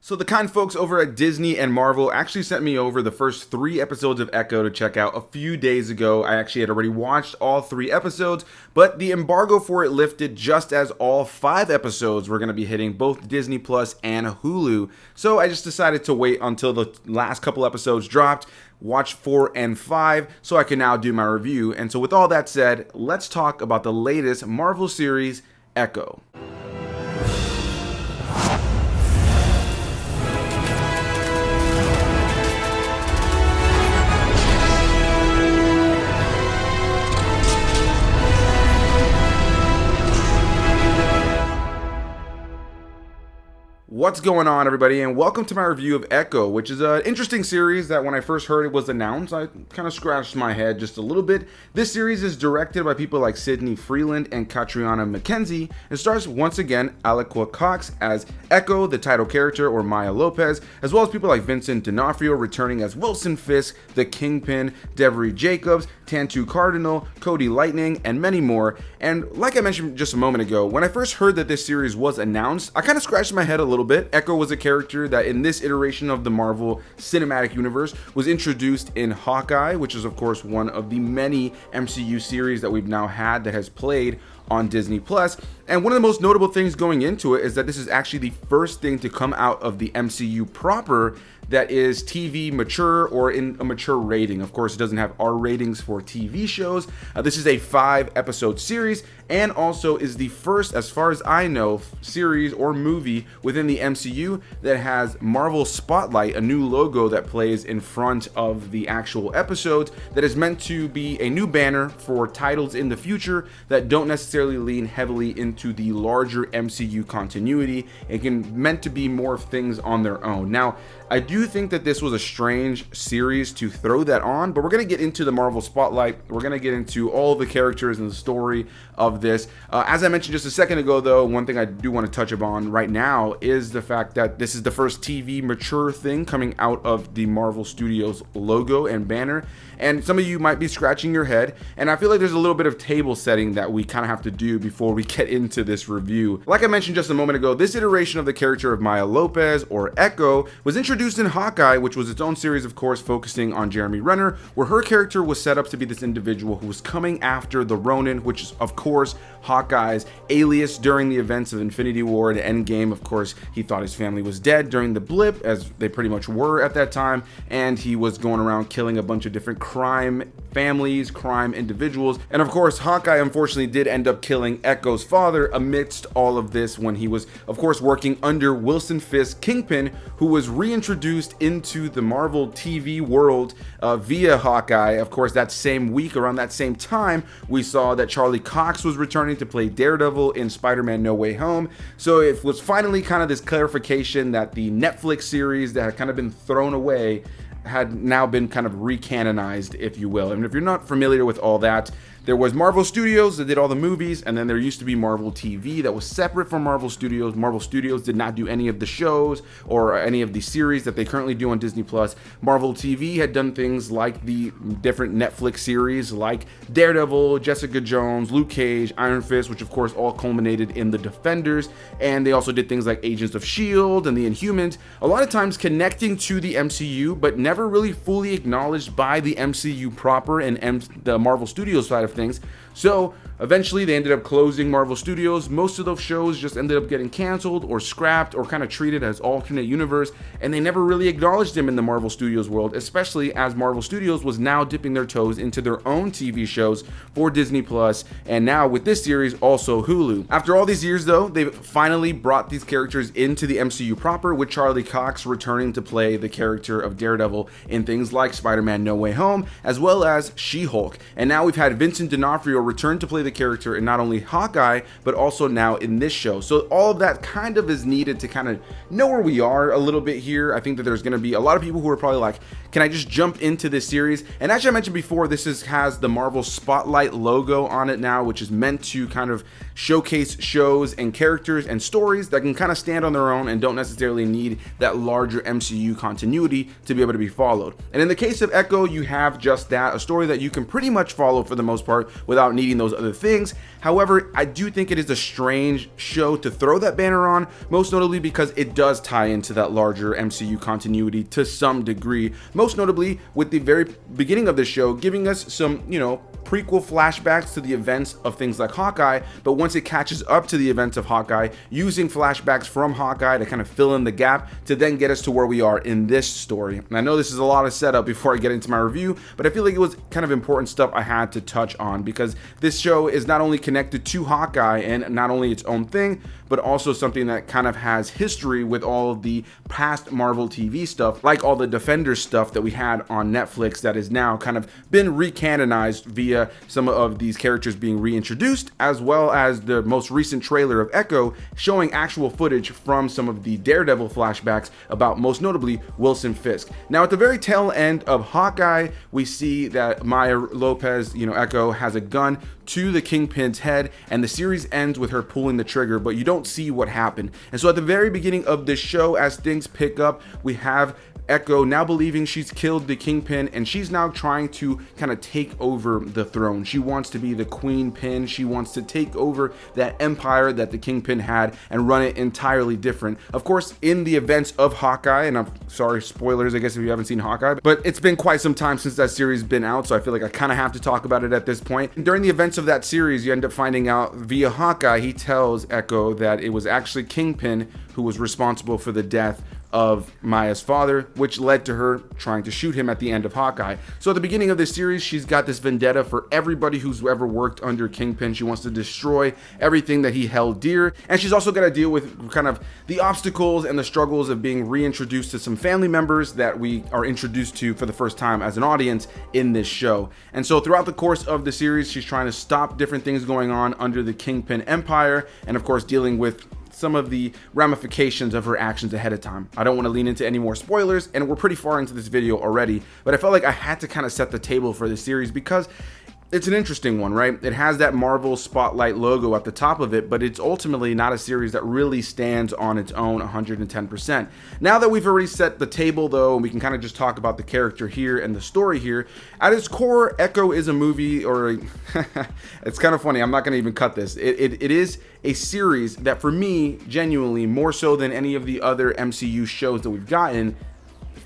So the kind folks over at Disney and Marvel actually sent me over the first 3 episodes of Echo to check out a few days ago. I actually had already watched all 3 episodes, but the embargo for it lifted just as all 5 episodes were going to be hitting both Disney Plus and Hulu. So I just decided to wait until the last couple episodes dropped, watch 4 and 5, so I can now do my review. And so with all that said, let's talk about the latest Marvel series, Echo. What's going on, everybody, and welcome to my review of Echo, which is an interesting series that when I first heard it was announced, I kind of scratched my head just a little bit. This series is directed by people like Freeland and Catriona McKenzie, and stars once again Alaqua Cox as Echo, the title character, or Maya Lopez, as well as people like Vincent D'Onofrio returning as Wilson Fisk, the Kingpin, Devery Jacobs, Tantu Cardinal, Cody Lightning, and many more. And like I mentioned just a moment ago, when I first heard that this series was announced, I kind of scratched my head a little bit. Echo was a character that in this iteration of the Marvel Cinematic Universe was introduced in Hawkeye, which is of course one of the many MCU series that we've now had that has played on Disney Plus. And one of the most notable things going into it is that this is actually the first thing to come out of the MCU proper that is TV mature or in a mature rating. Of course, it doesn't have R ratings for TV shows. This is a 5-episode series and also is the first, as far as I know, series or movie within the MCU that has Marvel Spotlight, a new logo that plays in front of the actual episodes that is meant to be a new banner for titles in the future that don't necessarily lean heavily into the larger MCU continuity. It can meant to be more things on their own. Now, I do think that this was a strange series to throw that on, but we're going to get into the Marvel Spotlight. We're going to get into all the characters and the story of this. As I mentioned just a second ago, though, one thing I do want to touch upon right now is the fact that this is the first TV mature thing coming out of the Marvel Studios logo and banner. And some of you might be scratching your head, and I feel like there's a little bit of table setting that we kind of have to do before we get into this review. Like I mentioned just a moment ago, this iteration of the character of Maya Lopez, or Echo, was introduced in Hawkeye, which was its own series, of course, focusing on Jeremy Renner, where her character was set up to be this individual who was coming after the Ronin, which is, of course, Hawkeye's alias during the events of Infinity War and Endgame. Of course, he thought his family was dead during the blip, as they pretty much were at that time, and he was going around killing a bunch of different crime families, crime individuals. And of course, Hawkeye unfortunately did end up killing Echo's father amidst all of this when he was, of course, working under Wilson Fisk, Kingpin, who was reintroduced into the Marvel TV world via Hawkeye. Of course, that same week, around that same time, we saw that Charlie Cox was returning to play Daredevil in Spider-Man No Way Home. So it was finally kind of this clarification that the Netflix series that had kind of been thrown away had now been kind of recanonized, if you will. And if you're not familiar with all that, there was Marvel Studios that did all the movies, and then there used to be Marvel TV that was separate from Marvel Studios. Marvel Studios did not do any of the shows or any of the series that they currently do on Disney Plus. Marvel TV had done things like the different Netflix series like Daredevil, Jessica Jones, Luke Cage, Iron Fist, which of course all culminated in The Defenders. And they also did things like Agents of S.H.I.E.L.D. and The Inhumans, a lot of times connecting to the MCU, but never really fully acknowledged by the MCU proper and the Marvel Studios side of things. So eventually they ended up closing Marvel Studios. Most of those shows just ended up getting canceled or scrapped or kind of treated as alternate universe, and they never really acknowledged them in the Marvel Studios world, especially as Marvel Studios was now dipping their toes into their own TV shows for Disney Plus, and now with this series also Hulu. After all these years though, they've finally brought these characters into the MCU proper, with Charlie Cox returning to play the character of Daredevil in things like Spider-Man No Way Home, as well as She-Hulk. And now we've had Vincent D'Onofrio return to play the character in not only Hawkeye, but also now in this show. So all of that kind of is needed to kind of know where we are a little bit here. I think that there's going to be a lot of people who are probably like, can I just jump into this series? And actually, I mentioned before, this has the Marvel Spotlight logo on it now, which is meant to kind of showcase shows and characters and stories that can kind of stand on their own and don't necessarily need that larger MCU continuity to be able to be followed. And in the case of Echo, you have just that, a story that you can pretty much follow for the most part part without needing those other things. However, I do think it is a strange show to throw that banner on, most notably because it does tie into that larger MCU continuity to some degree, most notably with the very beginning of the show giving us some, prequel flashbacks to the events of things like Hawkeye, but once it catches up to the events of Hawkeye, using flashbacks from Hawkeye to kind of fill in the gap to then get us to where we are in this story. And I know this is a lot of setup before I get into my review, but I feel like it was kind of important stuff I had to touch on because this show is not only connected to Hawkeye and not only its own thing, but also something that kind of has history with all of the past Marvel TV stuff, like all the Defenders stuff that we had on Netflix that is now kind of been recanonized via some of these characters being reintroduced, as well as the most recent trailer of Echo showing actual footage from some of the Daredevil flashbacks about most notably Wilson Fisk. Now at the very tail end of Hawkeye, we see that Maya Lopez, Echo, has a gun to the Kingpin's head, and the series ends with her pulling the trigger, but you don't see what happened. And so at the very beginning of this show, as things pick up, we have Echo now believing she's killed the Kingpin, and she's now trying to kind of take over the throne. She wants to be the Queen Pin. She wants to take over that empire that the Kingpin had and run it entirely different. Of course, in the events of Hawkeye, and I'm sorry, spoilers, I guess, if you haven't seen Hawkeye, but it's been quite some time since that series has been out, so I feel like I kind of have to talk about it at this point. And during the events of that series, you end up finding out via Hawkeye, he tells Echo that it was actually Kingpin who was responsible for the death of Maya's father, which led to her trying to shoot him at the end of Hawkeye. So at the beginning of this series, she's got this vendetta for everybody who's ever worked under Kingpin. She wants to destroy everything that he held dear. And she's also got to deal with kind of the obstacles and the struggles of being reintroduced to some family members that we are introduced to for the first time as an audience in this show. And so throughout the course of the series, she's trying to stop different things going on under the Kingpin empire, and of course dealing with some of the ramifications of her actions ahead of time. I don't want to lean into any more spoilers, and we're pretty far into this video already, but I felt like I had to kind of set the table for this series because it's an interesting one, right? It has that Marvel Spotlight logo at the top of it, but it's ultimately not a series that really stands on its own 110%. Now that we've already set the table, though, and we can kind of just talk about the character here and the story here, at its core, Echo is a movie, or it's kind of funny, I'm not going to even cut this. It is a series that, for me, genuinely, more so than any of the other MCU shows that we've gotten,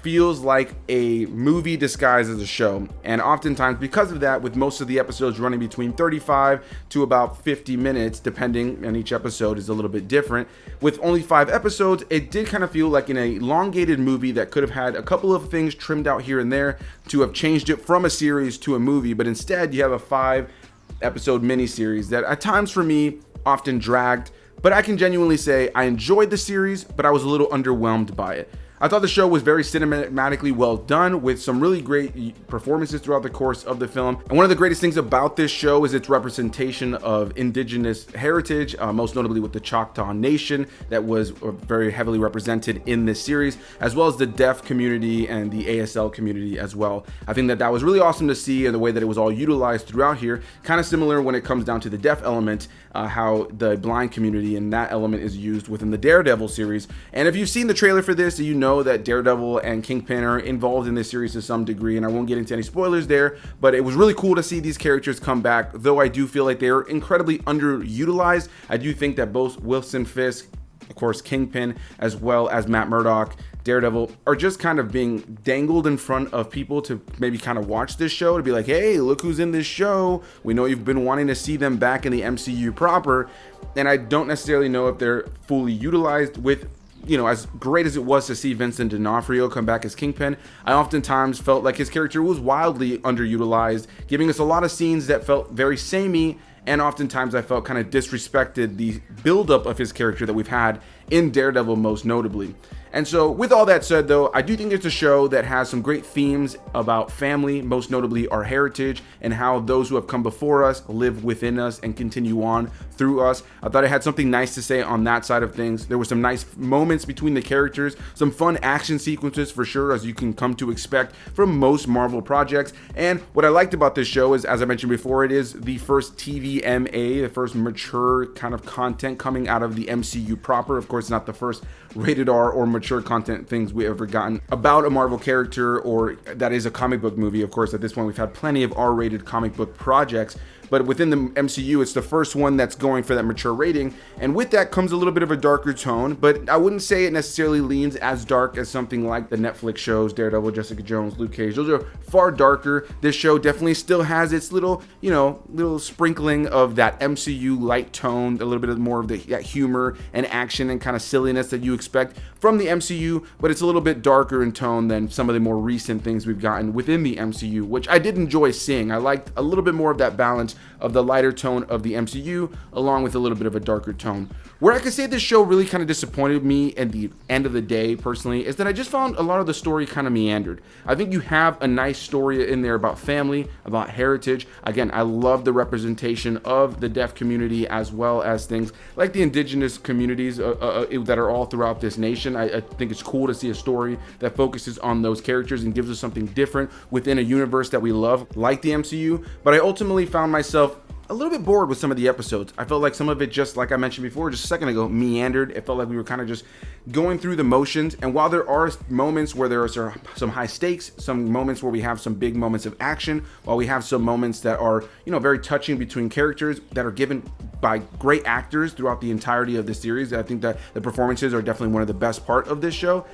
feels like a movie disguised as a show. And oftentimes because of that, with most of the episodes running between 35 to about 50 minutes, depending, and each episode is a little bit different, with only 5 episodes, it did kind of feel like an elongated movie that could have had a couple of things trimmed out here and there to have changed it from a series to a movie, but instead you have a 5-episode miniseries that at times for me often dragged. But I can genuinely say I enjoyed the series, but I was a little underwhelmed by it. I thought the show was very cinematically well done, with some really great performances throughout the course of the film. And one of the greatest things about this show is its representation of indigenous heritage, most notably with the Choctaw Nation that was very heavily represented in this series, as well as the deaf community and the ASL community as well. I think that was really awesome to see, and the way that it was all utilized throughout here. Kind of similar when it comes down to the deaf element, how the blind community and that element is used within the Daredevil series. And if you've seen the trailer for this, you know that Daredevil and Kingpin are involved in this series to some degree, and I won't get into any spoilers there, but it was really cool to see these characters come back, though I do feel like they're incredibly underutilized. I do think that both Wilson Fisk, of course Kingpin, as well as Matt Murdock, Daredevil, are just kind of being dangled in front of people to maybe kind of watch this show, to be like, hey, look who's in this show. We know you've been wanting to see them back in the MCU proper, and I don't necessarily know if they're fully utilized. With, as great as it was to see Vincent D'Onofrio come back as Kingpin, I oftentimes felt like his character was wildly underutilized, giving us a lot of scenes that felt very samey, and oftentimes I felt kind of disrespected the buildup of his character that we've had in Daredevil most notably. And so with all that said, though, I do think it's a show that has some great themes about family, most notably our heritage, and how those who have come before us live within us and continue on through us. I thought it had something nice to say on that side of things. There were some nice moments between the characters, some fun action sequences for sure, as you can come to expect from most Marvel projects. And what I liked about this show is, as I mentioned before, it is the first TVMA, the first mature kind of content coming out of the MCU proper. Of course, not the first rated R or mature content things we ever gotten about a Marvel character, or that is a comic book movie. Of course, at this point we've had plenty of R-rated comic book projects, but within the MCU, it's the first one that's going for that mature rating. And with that comes a little bit of a darker tone, but I wouldn't say it necessarily leans as dark as something like the Netflix shows, Daredevil, Jessica Jones, Luke Cage. Those are far darker. This show definitely still has its little, little sprinkling of that MCU light tone, a little bit more of that humor and action and kind of silliness that you expect from the MCU, but it's a little bit darker in tone than some of the more recent things we've gotten within the MCU, which I did enjoy seeing. I liked a little bit more of that balance of the lighter tone of the MCU along with a little bit of a darker tone. Where I could say this show really kind of disappointed me at the end of the day, personally, is that I just found a lot of the story kind of meandered. I think you have a nice story in there about family, about heritage. Again, I love the representation of the deaf community as well as things like the indigenous communities that are all throughout this nation. I think it's cool to see a story that focuses on those characters and gives us something different within a universe that we love, like the MCU. But I ultimately found myself a little bit bored with some of the episodes. I felt like some of it, just like I mentioned before, just a second ago, meandered. It felt like we were kind of just going through the motions. And while there are moments where there are some high stakes, some moments where we have some big moments of action, while we have some moments that are, very touching between characters that are given by great actors throughout the entirety of the series, I think that the performances are definitely one of the best part of this show.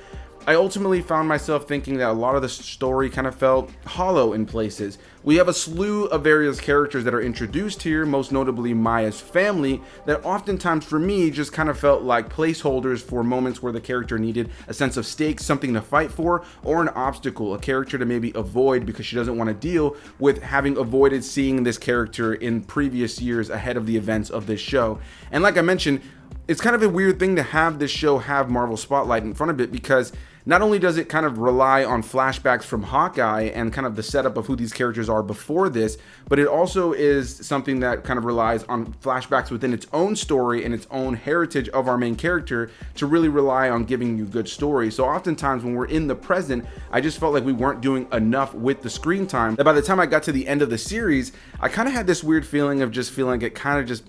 I ultimately found myself thinking that a lot of the story kind of felt hollow in places. We have a slew of various characters that are introduced here, most notably Maya's family, that oftentimes for me just kind of felt like placeholders for moments where the character needed a sense of stakes, something to fight for, or an obstacle, a character to maybe avoid because she doesn't want to deal with having avoided seeing this character in previous years ahead of the events of this show. And like I mentioned, it's kind of a weird thing to have this show have Marvel Spotlight in front of it, because not only does it kind of rely on flashbacks from Hawkeye and kind of the setup of who these characters are before this, but it also is something that kind of relies on flashbacks within its own story and its own heritage of our main character to really rely on giving you good stories. So oftentimes when we're in the present, I just felt like we weren't doing enough with the screen time, that by the time I got to the end of the series, I kind of had this weird feeling of just feeling it kind of just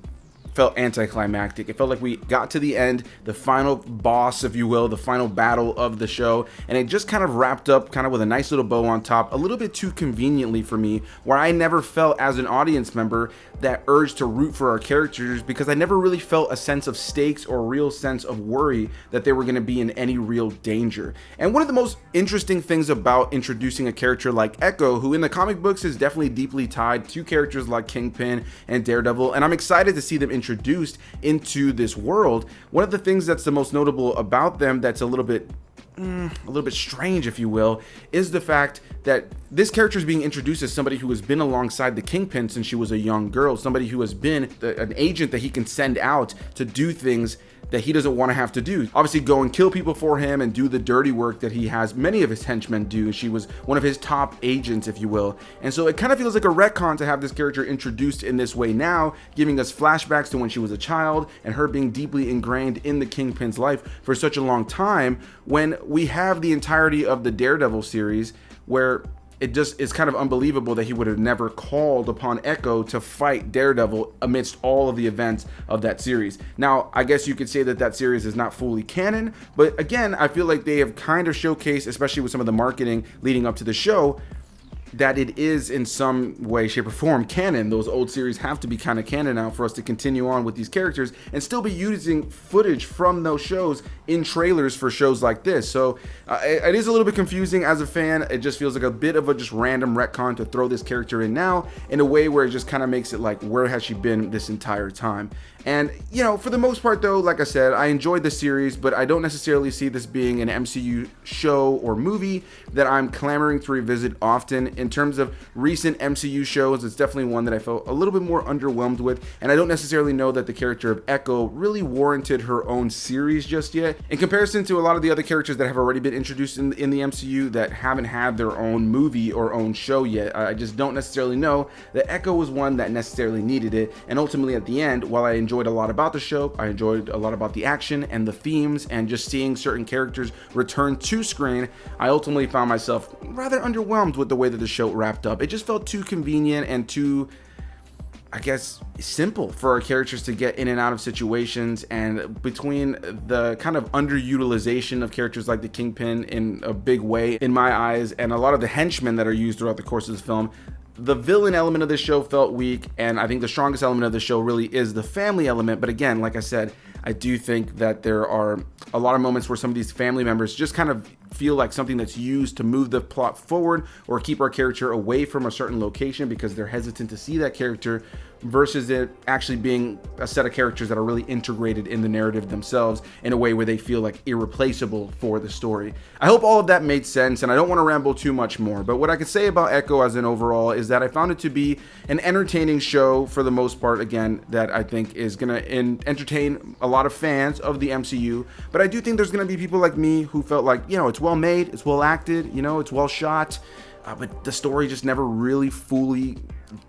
felt anticlimactic. It felt like we got to the end, the final boss, if you will, the final battle of the show, and it just kind of wrapped up kind of with a nice little bow on top, a little bit too conveniently for me, where I never felt as an audience member that urge to root for our characters, because I never really felt a sense of stakes or a real sense of worry that they were going to be in any real danger. And one of the most interesting things about introducing a character like Echo, who in the comic books is definitely deeply tied to characters like Kingpin and Daredevil, and I'm excited to see them introduced into this world. One of the things that's the most notable about them that's a little bit strange, if you will, is the fact that this character is being introduced as somebody who has been alongside the Kingpin since she was a young girl, somebody who has been an agent that he can send out to do things that he doesn't want to have to do. Obviously go and kill people for him and do the dirty work that he has many of his henchmen do. She was one of his top agents, if you will. And so it kind of feels like a retcon to have this character introduced in this way now, giving us flashbacks to when she was a child and her being deeply ingrained in the Kingpin's life for such a long time, when we have the entirety of the Daredevil series where it just is kind of unbelievable that he would have never called upon Echo to fight Daredevil amidst all of the events of that series. Now, I guess you could say that that series is not fully canon, but again, I feel like they have kind of showcased, especially with some of the marketing leading up to the show, that it is in some way, shape, or form canon. Those old series have to be kind of canon now for us to continue on with these characters and still be using footage from those shows in trailers for shows like this. So it is a little bit confusing as a fan. It just feels like a bit of a just random retcon to throw this character in now in a way where it just kind of makes it like, where has she been this entire time? And, for the most part, though, like I said, I enjoyed the series, but I don't necessarily see this being an MCU show or movie that I'm clamoring to revisit often. In terms of recent MCU shows, it's definitely one that I felt a little bit more underwhelmed with, and I don't necessarily know that the character of Echo really warranted her own series just yet. In comparison to a lot of the other characters that have already been introduced in the MCU that haven't had their own movie or own show yet, I just don't necessarily know that Echo was one that necessarily needed it. And ultimately at the end, while I enjoyed a lot about the show, I enjoyed a lot about the action and the themes and just seeing certain characters return to screen, I ultimately found myself rather underwhelmed with the way that the show wrapped up. It just felt too convenient and too, I guess, simple for our characters to get in and out of situations, and between the kind of underutilization of characters like the Kingpin in a big way in my eyes, and a lot of the henchmen that are used throughout the course of this film, The villain element of this show felt weak, and I think the strongest element of the show really is the family element. But again, like I said, I do think that there are a lot of moments where some of these family members just kind of feel like something that's used to move the plot forward or keep our character away from a certain location because they're hesitant to see that character, versus it actually being a set of characters that are really integrated in the narrative themselves in a way where they feel like irreplaceable for the story. I hope all of that made sense, and I don't want to ramble too much more, but what I could say about Echo as an overall is that I found it to be an entertaining show for the most part, again, that I think is going to entertain a lot of fans of the MCU, but I do think there's going to be people like me who felt like, you know, it's well made, it's well acted, you know, it's well shot, but the story just never really fully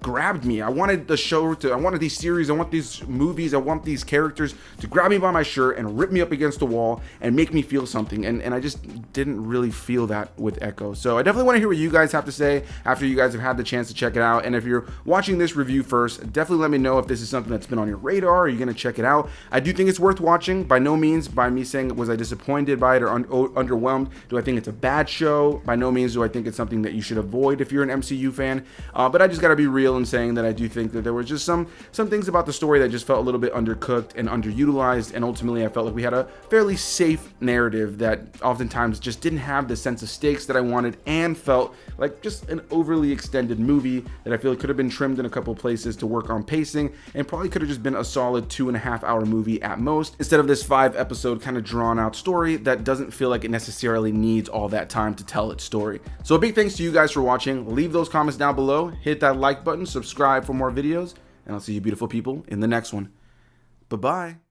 grabbed me. I wanted I wanted these series, I want these movies, I want these characters to grab me by my shirt and rip me up against the wall and make me feel something, and I just didn't really feel that with Echo. So I definitely want to hear what you guys have to say after you guys have had the chance to check it out, and if you're watching this review first, definitely let me know if this is something that's been on your radar. Are you going to check it out? I do think it's worth watching. By no means by me saying was I disappointed by it or underwhelmed do I think it's a bad show. By no means do I think it's something that you should avoid if you're an MCU fan, but I just got to be real in saying that I do think that there were just some things about the story that just felt a little bit undercooked and underutilized, and ultimately I felt like we had a fairly safe narrative that oftentimes just didn't have the sense of stakes that I wanted, and felt like just an overly extended movie that I feel like could have been trimmed in a couple places to work on pacing, and probably could have just been a solid 2.5 hour movie at most, instead of this 5 episode kind of drawn out story that doesn't feel like it necessarily needs all that time to tell its story. So a big thanks to you guys for watching. Leave those comments down below, hit that like button, subscribe for more videos, and I'll see you beautiful people in the next one. Bye-bye.